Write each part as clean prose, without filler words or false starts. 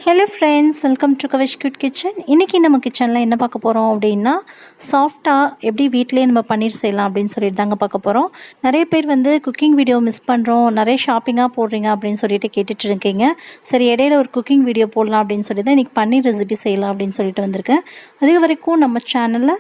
Hello friends, welcome to Kavish good kitchen. இன்றைக்கி நம்ம கிச்சனில் என்ன பார்க்க போகிறோம் அப்படின்னா, சாஃப்டாக எப்படி வீட்டிலே நம்ம பன்னீர் செய்யலாம் அப்படின்னு சொல்லிட்டு தாங்க பார்க்க போகிறோம். நிறைய பேர் வந்து குக்கிங் வீடியோ மிஸ் பண்ணுறோம், நிறைய ஷாப்பிங்காக போடுறீங்க அப்படின்னு சொல்லிட்டு கேட்டுட்டு இருக்கீங்க. சரி, இடையில ஒரு குக்கிங் வீடியோ போடலாம் அப்படின்னு சொல்லி தான் இன்றைக்கி பன்னீர் ரெசிபி செய்யலாம் அப்படின்னு சொல்லிட்டு வந்திருக்கேன். அது வரைக்கும் நம்ம சேனலில்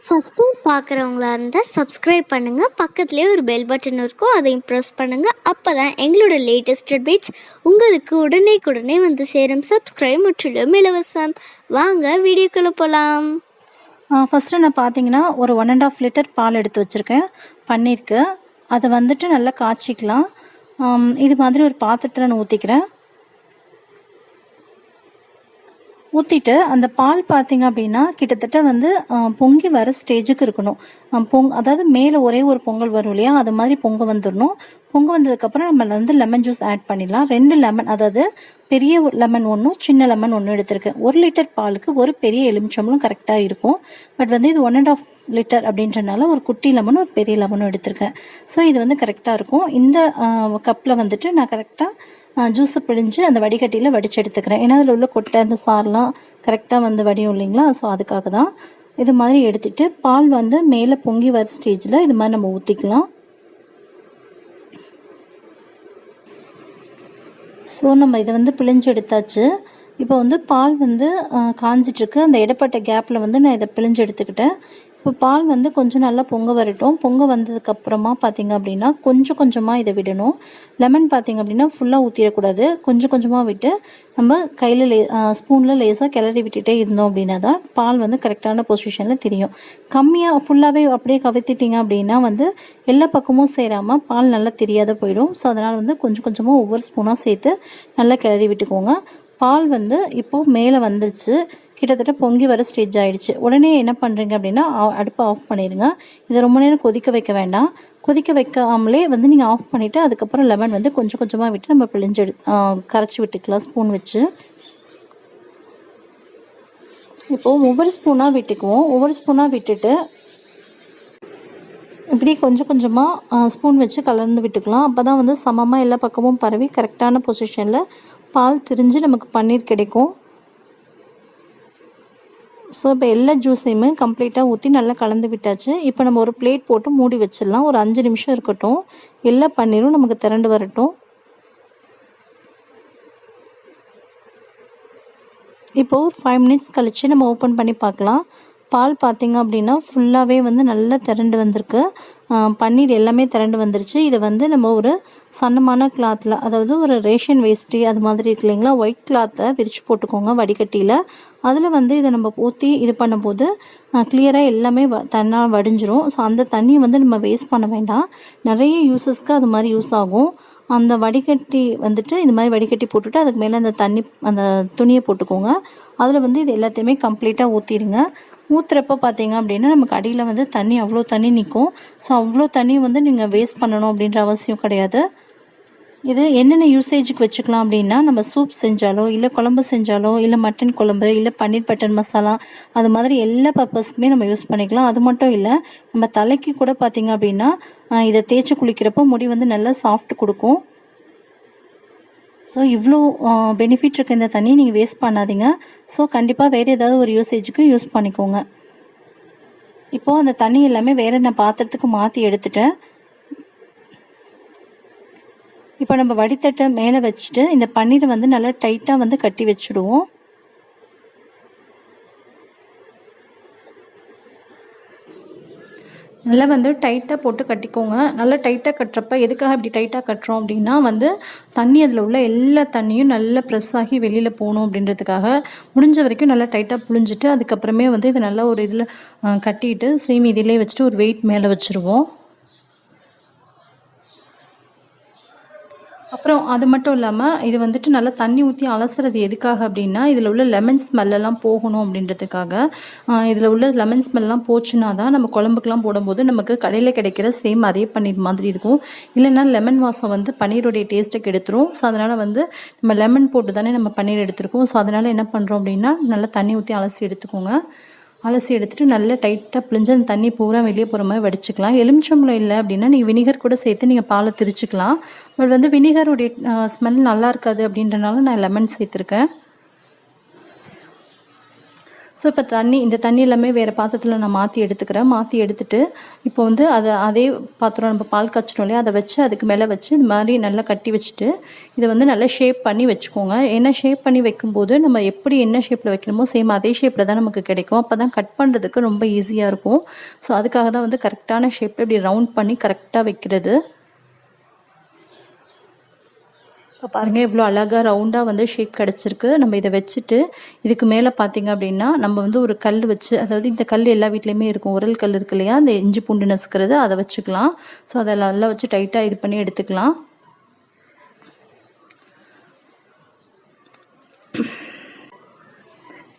ஃபஸ்ட்டு பார்க்குறவங்களா இருந்தால் சப்ஸ்கிரைப் பண்ணுங்கள். பக்கத்துலேயே ஒரு பெல் பட்டன் இருக்கும், அதையும் ப்ரெஸ் பண்ணுங்கள். அப்போ தான் எங்களோட லேட்டஸ்ட் அப்டேட்ஸ் உங்களுக்கு உடனே வந்து சேரும். சப்ஸ்கிரைப் முற்றிலும் இலவசம். வாங்க வீடியோக்குள்ளே போகலாம். ஃபஸ்ட்டு நான் பார்த்தீங்கன்னா ஒரு 1.5 லிட்டர் பால் எடுத்து வச்சுருக்கேன் பன்னீருக்கு. அதை வந்துட்டு நல்லா காய்ச்சிக்கலாம். இது மாதிரி ஒரு பாத்திரத்தில் நான் ஊற்றிக்கிறேன். ஊற்றிட்டு அந்த பால் பார்த்திங்க அப்படின்னா கிட்டத்தட்ட வந்து பொங்கி வர ஸ்டேஜுக்கு இருக்கணும். அதாவது மேலே ஒரே ஒரு பொங்கல் வரும் இல்லையா, அது மாதிரி பொங்க வந்துடணும். பொங்க வந்ததுக்கப்புறம் நம்ம வந்து லெமன் ஜூஸ் ஆட் பண்ணிடலாம். 2 லெமன், அதாவது பெரிய லெமன் ஒன்றும் சின்ன லெமன் ஒன்றும் எடுத்திருக்கேன். 1 லிட்டர் பாலுக்கு ஒரு பெரிய எலுமிச்சம்பழம் கரெக்டாக இருக்கும். பட் வந்து இது 1.5 லிட்டர் அப்படின்றனால ஒரு குட்டி லெமனும் ஒரு பெரிய லெமனும் எடுத்திருக்கேன். ஸோ இது வந்து கரெக்டாக இருக்கும். இந்த கப்பில் வந்துட்டு நான் கரெக்டாக ஜூஸை பிழிஞ்சு அந்த வடிகட்டியில் வடித்து எடுத்துக்கிறேன். ஏன்னா அதில் உள்ள கொட்டை அந்த சாரெலாம் கரெக்டாக வந்து வடியும் இல்லைங்களா, ஸோ அதுக்காக தான். இது மாதிரி எடுத்துகிட்டு பால் வந்து மேலே பொங்கி வர ஸ்டேஜில் இது மாதிரி நம்ம ஊற்றிக்கலாம். ஸோ நம்ம இதை வந்து பிழிஞ்சு எடுத்தாச்சு. இப்போ வந்து பால் வந்து காஞ்சிட்ருக்கு. அந்த இடப்பட்ட கேப்பில் வந்து நான் இதை பிழிஞ்சு எடுத்துக்கிட்டேன். இப்போ பால் வந்து கொஞ்சம் நல்லா பொங்க வரட்டும். பொங்க வந்ததுக்கப்புறமா பார்த்திங்க அப்படின்னா கொஞ்சம் கொஞ்சமாக இதை விடணும். லெமன் பார்த்திங்க அப்படின்னா ஃபுல்லாக ஊற்றிடக்கூடாது. கொஞ்சம் கொஞ்சமாக விட்டு நம்ம கையில் ஸ்பூனில் லேசாக கிளறி விட்டுட்டே இருந்தோம் அப்படின்னா தான் பால் வந்து கரெக்டான பொசிஷனில் தெரியும். கம்மியாக ஃபுல்லாகவே அப்படியே கவித்திட்டிங்க அப்படின்னா வந்து எல்லா பக்கமும் சேராமல் பால் நல்லா தெரியாத போயிடும். ஸோ அதனால் வந்து கொஞ்சம் கொஞ்சமாக ஒவ்வொரு ஸ்பூனாக சேர்த்து நல்லா கிளறி விட்டுக்கோங்க. பால் வந்து இப்போது மேலே வந்துருச்சு, கிட்டத்தட்ட பொங்கி வர ஸ்டேஜ் ஆகிடுச்சு. உடனே என்ன பண்ணுறீங்க அப்படின்னா அடுப்பை ஆஃப் பண்ணிடுங்க. இதை ரொம்ப நேரம் கொதிக்க வைக்க வேண்டாம். கொதிக்க வைக்காமலே வந்து நீங்கள் ஆஃப் பண்ணிவிட்டு அதுக்கப்புறம் லெமன் வந்து கொஞ்சம் கொஞ்சமாக விட்டு நம்ம பிழிஞ்சு கரைச்சி விட்டுக்கலாம் ஸ்பூன் வச்சு. இப்போது ஒவ்வொரு ஸ்பூனாக விட்டுக்குவோம். ஒவ்வொரு ஸ்பூனாக விட்டுட்டு இப்படி கொஞ்சம் கொஞ்சமாக ஸ்பூன் வச்சு கலந்து விட்டுக்கலாம். அப்போ தான் வந்து சமமாக எல்லா பக்கமும் பரவி கரெக்டான பொசிஷனில் பால் திரிஞ்சு நமக்கு பன்னீர் கிடைக்கும். ஸோ இப்போ எல்லா ஜூஸையுமே கம்ப்ளீட்டாக ஊற்றி நல்லா கலந்து விட்டாச்சு. இப்போ நம்ம ஒரு பிளேட் போட்டு மூடி வச்சிடலாம். ஒரு 5 நிமிஷம் இருக்கட்டும். எல்லா பன்னீரும் நமக்கு திரண்டு வரட்டும். இப்போது ஒரு 5 மினிட்ஸ் கழித்து நம்ம ஓப்பன் பண்ணி பார்க்கலாம். பால் பார்த்திங்க அப்படின்னா ஃபுல்லாகவே வந்து நல்லா திரண்டு வந்திருக்கு. பன்னீர் எல்லாமே திரண்டு வந்துருச்சு. இதை வந்து நம்ம ஒரு சன்னமான கிளாத்தில், அதாவது ஒரு ரேஷன் வேஸ்டி அது மாதிரி இருக்கு இல்லைங்களா, ஒயிட் கிளாத்தை விரித்து போட்டுக்கோங்க வடிகட்டியில். அதில் வந்து இதை நம்ம ஊற்றி இது பண்ணும்போது கிளியராக எல்லாமே தண்ணாக வடிஞ்சிரும். ஸோ அந்த தண்ணியை வந்து நம்ம வேஸ்ட் பண்ண வேண்டாம். நிறைய யூஸஸ்க்கு அது மாதிரி யூஸ் ஆகும். அந்த வடிகட்டி வந்துட்டு இது மாதிரி வடிகட்டி போட்டுட்டு அதுக்கு மேலே அந்த துணியை போட்டுக்கோங்க. அதில் வந்து இது எல்லாத்தையுமே கம்ப்ளீட்டாக ஊற்றிடுங்க. ஊற்றுறப்ப பார்த்தீங்க அப்படின்னா நமக்கு அடியில் வந்து அவ்வளோ தண்ணி நிற்கும். ஸோ அவ்வளோ தண்ணி வந்து நீங்கள் வேஸ்ட் பண்ணணும் அப்படின்ற அவசியம் கிடையாது. இது என்னென்ன யூசேஜுக்கு வச்சுக்கலாம் அப்படின்னா, நம்ம சூப் செஞ்சாலோ இல்லை குழம்பு செஞ்சாலோ இல்லை மட்டன் குழம்பு இல்லை பன்னீர் பட்டர் மசாலா அது மாதிரி எல்லா பர்பஸ்க்குமே நம்ம யூஸ் பண்ணிக்கலாம். அது மட்டும் இல்லை, நம்ம தலைக்கு கூட பார்த்திங்க அப்படின்னா இதை தேய்ச்சி குளிக்கிறப்போ முடி வந்து நல்லா சாஃப்ட் கொடுக்கும். ஸோ இவ்வளோ பெனிஃபிட் இருக்க இந்த தண்ணியை நீங்கள் வேஸ்ட் பண்ணாதீங்க. ஸோ கண்டிப்பாக வேறு ஏதாவது ஒரு யூசேஜுக்கு யூஸ் பண்ணிக்கோங்க. இப்போது அந்த தண்ணி எல்லாமே வேறு நான் பாத்திரத்துக்கு மாற்றி எடுத்துட்டேன். இப்போ நம்ம வடித்தட்டை மேலே வச்சுட்டு இந்த பன்னீரை வந்து நல்லா டைட்டாக வந்து கட்டி வச்சுடுவோம். நல்லா வந்து டைட்டாக போட்டு கட்டிக்கோங்க. நல்லா டைட்டாக கட்டுறப்ப எதுக்காக இப்படி டைட்டாக கட்டுறோம் அப்படின்னா வந்து தண்ணி அதில் உள்ள எல்லா தண்ணியும் நல்லா ப்ரெஸ் ஆகி வெளியில் போகணும் அப்படின்றதுக்காக முடிஞ்ச வரைக்கும் நல்லா டைட்டாக புழிஞ்சிட்டு அதுக்கப்புறமே வந்து இதை நல்லா ஒரு இதில் கட்டிட்டு சேம் இதிலே வச்சுட்டு ஒரு வெயிட் மேலே வச்சுருவோம். அப்புறம் அது மட்டும் இல்லாமல் இது வந்துட்டு நல்லா தண்ணி ஊற்றி அலசுறது எதுக்காக அப்படின்னா இதில் உள்ள லெமன் ஸ்மெல்லாம் போகணும் அப்படின்றதுக்காக. இதில் உள்ள லெமன் ஸ்மெல்லாம் போச்சுன்னா தான் நம்ம குழம்புக்கெலாம் போடும்போது நமக்கு கடையில் கிடைக்கிற சேம் அதே பன்னீர் மாதிரி இருக்கும். இல்லைன்னா லெமன் வாசம் வந்து பன்னீருடைய டேஸ்ட்டை கெடுத்துரும். ஸோ அதனால் வந்து நம்ம லெமன் போட்டு தானே நம்ம பன்னீர் எடுத்துருக்கோம். ஸோ அதனால் என்ன பண்ணுறோம் அப்படின்னா நல்லா தண்ணி ஊற்றி அலசி எடுத்துக்கோங்க. அலசி எடுத்துட்டு நல்லா டைட்டாக பிழிஞ்சு அந்த தண்ணி பூரா வெளியே போகிற மாதிரி வடிச்சுக்கலாம். எலுமிச்சம்பழம் இல்லை அப்படின்னா நீங்கள் வினிகர் கூட சேர்த்து நீங்கள் பாலை திரிச்சிக்கலாம். பட் வந்து வினிகருடைய ஸ்மெல் நல்லா இருக்காது அப்படின்றனால நான் லெமன் சேர்த்துருக்கேன். ஸோ இப்போ இந்த தண்ணி எல்லாமே வேறு பாத்திரத்தில் நான் மாற்றி எடுத்துக்கிறேன். மாற்றி எடுத்துகிட்டு இப்போ வந்து அதே பாத்திரம் நம்ம பால் காய்ச்சிட்டோம் இல்லையா, அதை வச்சு அதுக்கு மேலே வச்சு இந்த மாதிரி நல்லா கட்டி வச்சுட்டு இதை வந்து நல்லா ஷேப் பண்ணி வச்சுக்கோங்க. ஏன்னா ஷேப் பண்ணி வைக்கும்போது நம்ம எப்படி என்ன ஷேப்பில் வைக்கணுமோ சேம் அதே ஷேப்பில் தான் நமக்கு கிடைக்கும். அப்போ தான் கட் பண்ணுறதுக்கு ரொம்ப ஈஸியாக இருக்கும். ஸோ அதுக்காக தான் வந்து கரெக்டான ஷேப்பில் இப்படி ரவுண்ட் பண்ணி கரெக்டாக வைக்கிறது. இப்போ பாருங்கள் எவ்வளோ அழகாக ரவுண்டாக வந்து ஷேப் கிடச்சிருக்கு. நம்ம இதை வச்சுட்டு இதுக்கு மேலே பார்த்திங்க அப்படின்னா நம்ம வந்து ஒரு கல் வச்சு, அதாவது இந்த கல் எல்லா வீட்லேயுமே இருக்கும், உரல் கல் இருக்கு இல்லையா, அந்த இஞ்சி பூண்டு நசுக்கிறது, அதை வச்சுக்கலாம். ஸோ அதை நல்லா வச்சு டைட்டாக இது பண்ணி எடுத்துக்கலாம்.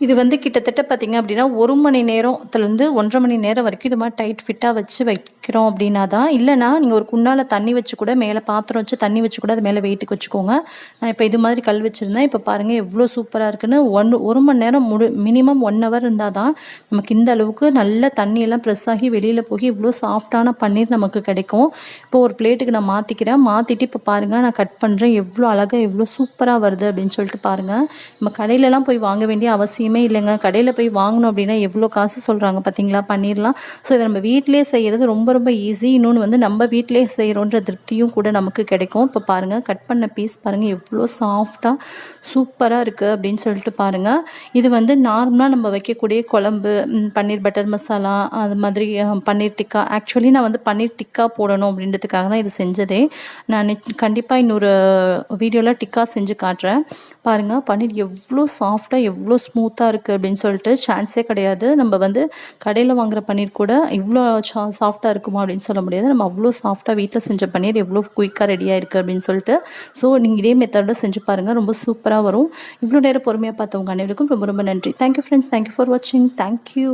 இது வந்து கிட்டத்தட்ட பார்த்திங்க அப்படின்னா 1 மணி நேரத்துலேருந்து 1.5 மணி நேரம் வரைக்கும் இது மாதிரி டைட் ஃபிட்டாக வச்சு வைக்கிறோம் அப்படின்னா தான். இல்லைனா நீங்கள் ஒரு குண்டால தண்ணி வச்சு கூட மேலே பாத்திரம் வச்சு தண்ணி வச்சு கூட அது மேலே வெயிட்டுக்கு வச்சுக்கோங்க. நான் இப்போ இது மாதிரி கல் வச்சுருந்தேன். இப்போ பாருங்கள் எவ்வளோ சூப்பராக இருக்குன்னு. 1 மணி நேரம் மினிமம் 1 ஹவர் இருந்தால் தான் நமக்கு இந்த அளவுக்கு நல்ல தண்ணியெல்லாம் ப்ரெஸ் ஆகி வெளியில் போய் இவ்வளோ சாஃப்டான பன்னீர் நமக்கு கிடைக்கும். இப்போ ஒரு பிளேட்டுக்கு நான் மாற்றிக்கிறேன். மாற்றிட்டு இப்போ பாருங்கள் நான் கட் பண்ணுறேன். எவ்வளோ அழகாக எவ்வளோ சூப்பராக வருது அப்படின்னு சொல்லிட்டு பாருங்கள். நம்ம கடையிலலாம் போய் வாங்க வேண்டிய அவசியம் இல்லைங்க. கடையில் போய் வாங்கணும் அப்படின்னா எவ்வளோ காசு சொல்கிறாங்க பார்த்தீங்களா பன்னீர்லாம். ஸோ இதை நம்ம வீட்டிலே செய்கிறது ரொம்ப ரொம்ப ஈஸி. இன்னொன்று வந்து நம்ம வீட்டிலே செய்கிறோன்ற திருப்தியும் கூட நமக்கு கிடைக்கும். இப்போ பாருங்கள் கட் பண்ண பீஸ் பாருங்கள் எவ்வளோ சாஃப்டாக சூப்பராக இருக்குது அப்படின்னு சொல்லிட்டு பாருங்கள். இது வந்து நார்மலாக நம்ம வைக்கக்கூடிய குழம்பு, பன்னீர் பட்டர் மசாலா, அது மாதிரி பன்னீர் டிக்கா. ஆக்சுவலி நான் வந்து பன்னீர் டிக்கா போடணும் அப்படின்றதுக்காக தான் இது செஞ்சதே. நான் கண்டிப்பாக இன்னொரு வீடியோவில் டிக்கா செஞ்சு காட்டுறேன். பாருங்கள் பன்னீர் எவ்வளோ சாஃப்டாக எவ்வளோ ஸ்மூத்தாக இருக்குது அப்படின்னு சொல்லிட்டு சான்ஸே கிடையாது. நம்ம வந்து கடையில் வாங்குகிற பன்னீர் கூட இவ்வளோ சாஃப்டாக இருக்குமா அப்படின்னு சொல்ல முடியாது. நம்ம அவ்வளோ சாஃப்டாக வீட்டில் செஞ்ச பன்னீர் எவ்வளோ குயிக்காக ரெடியாக இருக்குது அப்படின்னு சொல்லிட்டு. ஸோ நீங்கள் இதே மெத்தடில் செஞ்சு பாருங்கள், ரொம்ப சூப்பராக வரும். இவ்வளோ நேரம் பொறுமையாக பார்த்தவங்க அனைவருக்கும் ரொம்ப ரொம்ப நன்றி. தேங்க்யூ ஃப்ரெண்ட்ஸ், தேங்க்யூ ஃபார் வாட்சிங். தேங்க்யூ.